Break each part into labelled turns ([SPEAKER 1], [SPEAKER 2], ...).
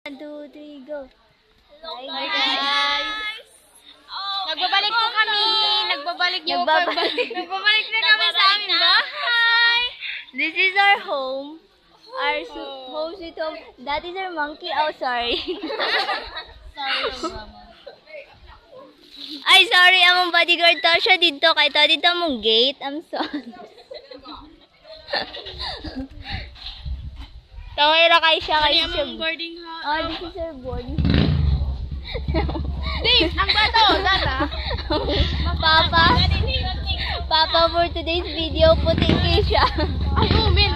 [SPEAKER 1] 1, 2, 3, go.
[SPEAKER 2] Hi guys! Nagbabalik po kami! Nagbabalik na kami sa aming bahay!
[SPEAKER 1] This is our home. Our home sweet home. That is our monkey. Oh, sorry. Ay, sorry. Among bodyguard to siya dito. Kaya to dito mong gate. I'm sorry. Tawira kayo siya. Kayo siya.
[SPEAKER 2] boarding house.
[SPEAKER 1] Oh, this is our boarding.
[SPEAKER 2] Dave! Ang bato! Data!
[SPEAKER 1] Papa, for today's video, puting kayo siya.
[SPEAKER 2] Ako, men!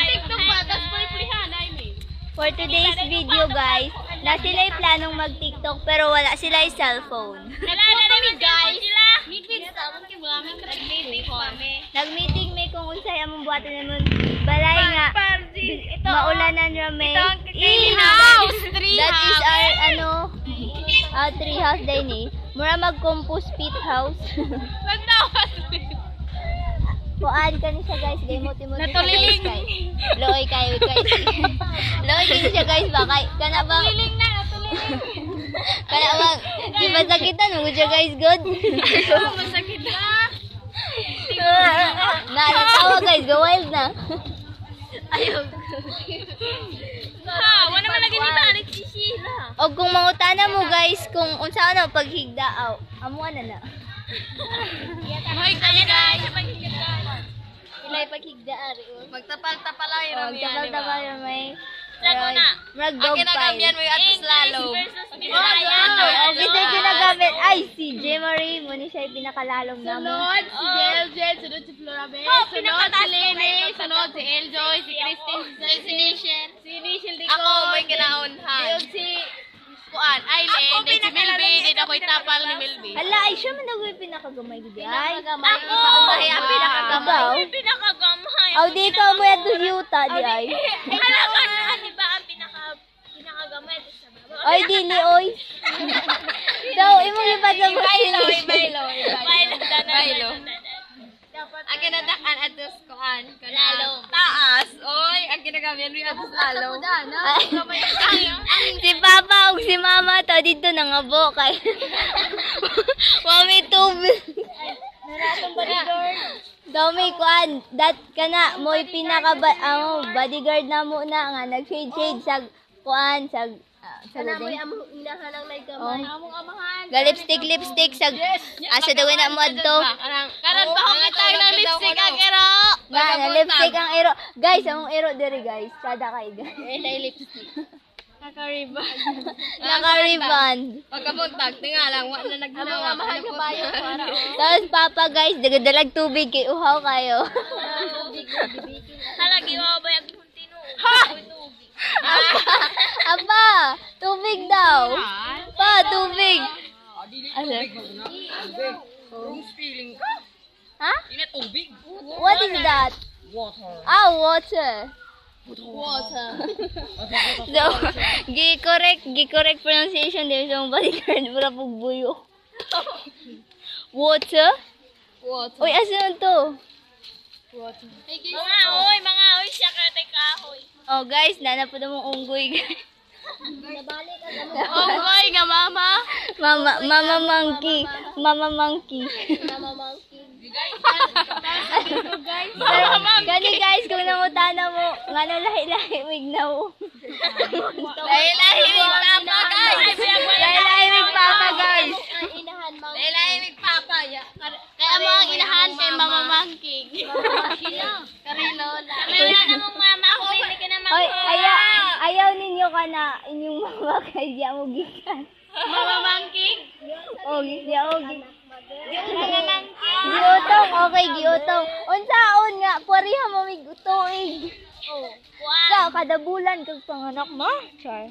[SPEAKER 2] TikTok ba? Tapos paliplihan, I mean.
[SPEAKER 1] For today's video, guys, na sila yung planong mag-TikTok pero wala sila yung cellphone.
[SPEAKER 2] Nagmeeting guys! Meeting kami.
[SPEAKER 1] Nag-meeting may kung unsay among buhaton naman. Balay nga. Maulanan rame.
[SPEAKER 2] House!
[SPEAKER 1] That is our, tree house din eh. Mura mag-compost pit house.
[SPEAKER 2] Nagtawas!
[SPEAKER 1] Kuan ka ni siya guys. Gamot-imot ni siya
[SPEAKER 2] Natuliling.
[SPEAKER 1] guys. Loy kayo guys. Loy kayo siya guys. Bakay. Kana ba?
[SPEAKER 2] Natuliling.
[SPEAKER 1] Kana ba? Di ba sakitan? Nung siya guys good?
[SPEAKER 2] Masakit na.
[SPEAKER 1] Nalatawa guys. Go wild na. Ayaw.
[SPEAKER 2] Wala naman lagi ni Marik si Sheila.
[SPEAKER 1] O kung mangutana mo guys, kung unsa ano paghigdaaw, amuan na na.
[SPEAKER 2] Hoy, kami guys.
[SPEAKER 1] Ilay paghigdaan.
[SPEAKER 2] Magtapal-tapal ay
[SPEAKER 1] O, tapal-tapal yung may...
[SPEAKER 2] Lago na.
[SPEAKER 1] Marag dog pile.
[SPEAKER 2] mo yung atos lalo.
[SPEAKER 1] O, kita yung ginagamit. Ay, si J. Marie. Muna siya yung pinakalalong namin.
[SPEAKER 2] Sunod si Jeljen, sunod si Florabel, sunod si Lene, sunod si Eljoy, si Christine, si Nishel. Si Nishel Dicon. Ako, may kinaunhan. Si Kuan, Aileen, din si Milby, din ako itapal ni Milby.
[SPEAKER 1] Hala, ay siya man daw yung pinakagamay gidi. Ay,
[SPEAKER 2] Ako! Ang pinakagamay.
[SPEAKER 1] ikaw.
[SPEAKER 2] Pinakagamay.
[SPEAKER 1] Aw, di ikaw mo yan to yuta, di ay.
[SPEAKER 2] Halaga na, di ba ang pinakagamay sa baba?
[SPEAKER 1] Ay, dili, oy. So, imong iba sa mga
[SPEAKER 2] Bailo. Ang kinadakan atos kuan, lalo. Taas. Oy, ang ginagamit mo atos lalo.
[SPEAKER 1] Si Papa ug si Mama to dito nangabo kay Mami tubig. Naratong bodyguard. Dami kuan, dat kana mo'y pinaka bodyguard na mo na nga nag-shade sa kuan sa
[SPEAKER 2] Mo'y among inahan ang nagkamay. Among amahan.
[SPEAKER 1] lipstick sa asa daw na mo adto.
[SPEAKER 2] Karon pa akong tayo ng lipstick ang ero.
[SPEAKER 1] Nga lipstick ang ero. Guys, among ero diri guys. Kada kay guys.
[SPEAKER 2] Lipstick. Nakariban.
[SPEAKER 1] Naka-ribbon.
[SPEAKER 2] Pagkabuntag, tingalang, wala na nagdala. Among amahan ka bayo para
[SPEAKER 1] Tapos Papa guys, dagadalag tubig kay uhaw kayo.
[SPEAKER 2] halagi mo ba yung puntino?
[SPEAKER 1] Apa, tubig daw. Pa, tubig. Ano?
[SPEAKER 2] Feeling ka?
[SPEAKER 1] Ha?
[SPEAKER 2] Ina tubig.
[SPEAKER 1] What is that?
[SPEAKER 2] Water.
[SPEAKER 1] Ah, water.
[SPEAKER 2] Water.
[SPEAKER 1] So, gi-correct pronunciation din sa bodyguard para pugbuyo. Water?
[SPEAKER 2] Water.
[SPEAKER 1] Uy, asan to?
[SPEAKER 2] Water. Mga oy, siya ka kahoy.
[SPEAKER 1] Oh, guys, nanapod mong unggoy, guys.
[SPEAKER 2] Unggoy nga mama.
[SPEAKER 1] Mama monkey. Mama monkey. Gani guys, kung nangutana mo, nga na lahi-lahi wignaw.
[SPEAKER 2] Lahi-lahi mig papa guys.
[SPEAKER 1] Lahi-lahi wig papa guys.
[SPEAKER 2] Lahi-lahi mig papa. Kaya mo ang inahan kay mama monkey. Karilola. Kaya namang mama ko, hindi ka naman.
[SPEAKER 1] Oy, ayaw ninyo ka na inyong mama kay diya mo gikan.
[SPEAKER 2] Mama monkey.
[SPEAKER 1] O, diya mo gikan.
[SPEAKER 2] Mama monkey.
[SPEAKER 1] Giutong, okay, giutong. Unsaon nga, pariha mo mig tuig. Ikaw, kada bulan kag panganak ma. Char.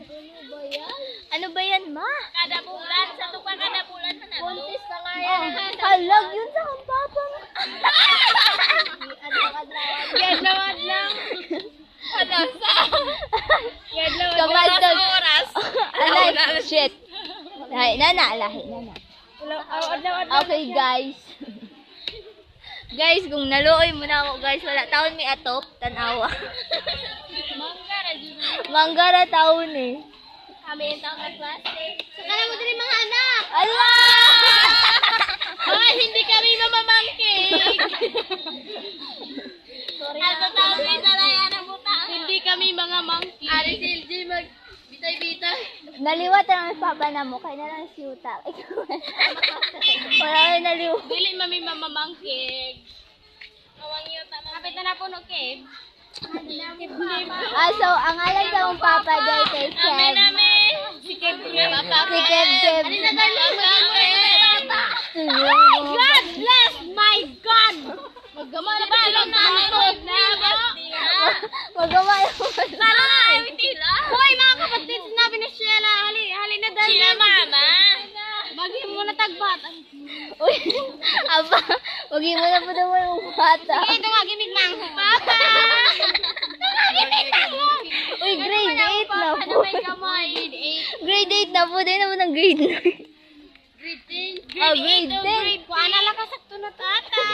[SPEAKER 1] Ano ba yan, ma?
[SPEAKER 2] Kada bulan, sa tupa kada bulan man na. Buntis pa nga yan.
[SPEAKER 1] Halag yun sa kang papa mo.
[SPEAKER 2] Gadlawad lang. Ano sa?
[SPEAKER 1] Kamadtog.
[SPEAKER 2] Oras.
[SPEAKER 1] Alay, shit. Nana. Okay, guys. Guys, kung naluoy mo na ako, guys, wala taon may atop, tanawa. Manggara taon eh.
[SPEAKER 2] Kami yung taong nag-plastic. Saka na mo din mga anak.
[SPEAKER 1] Allah!
[SPEAKER 2] Mga hindi kami mamamangking. Sorry na. Sa taong isa na yan ang butang. Hindi kami mga monkey. Ari si LJ bitay-bitay.
[SPEAKER 1] Naliwat ang papa na mo, kaya na lang siyuta. Wala kayo naliwat.
[SPEAKER 2] Dili mami mamamangking. Awang yuta. Kapit na puno, Kib.
[SPEAKER 1] So, ang alam sa mong papa day kay Kev.
[SPEAKER 2] Si Kib nga.
[SPEAKER 1] Si Kev.
[SPEAKER 2] Ano na God bless my God! Maggamay na ba? Alam na na.
[SPEAKER 1] Magawa
[SPEAKER 2] Tara na! Hoy mga kapatid, sinabi ni Sheila. Hali na dali. Sheila mama. Bagi mo na tagbat.
[SPEAKER 1] Uy, aba, wag mo na po naman yung bata.
[SPEAKER 2] Sige, tumagimig mang. Papa! Tumagimig mang.
[SPEAKER 1] Uy, grade 8 na po.
[SPEAKER 2] Ano may kamay?
[SPEAKER 1] Grade 8 na po, dahil naman ng grade 9.
[SPEAKER 2] Grade 10.
[SPEAKER 1] Ah, grade 10.
[SPEAKER 2] Kuha na lang kasakto na tata.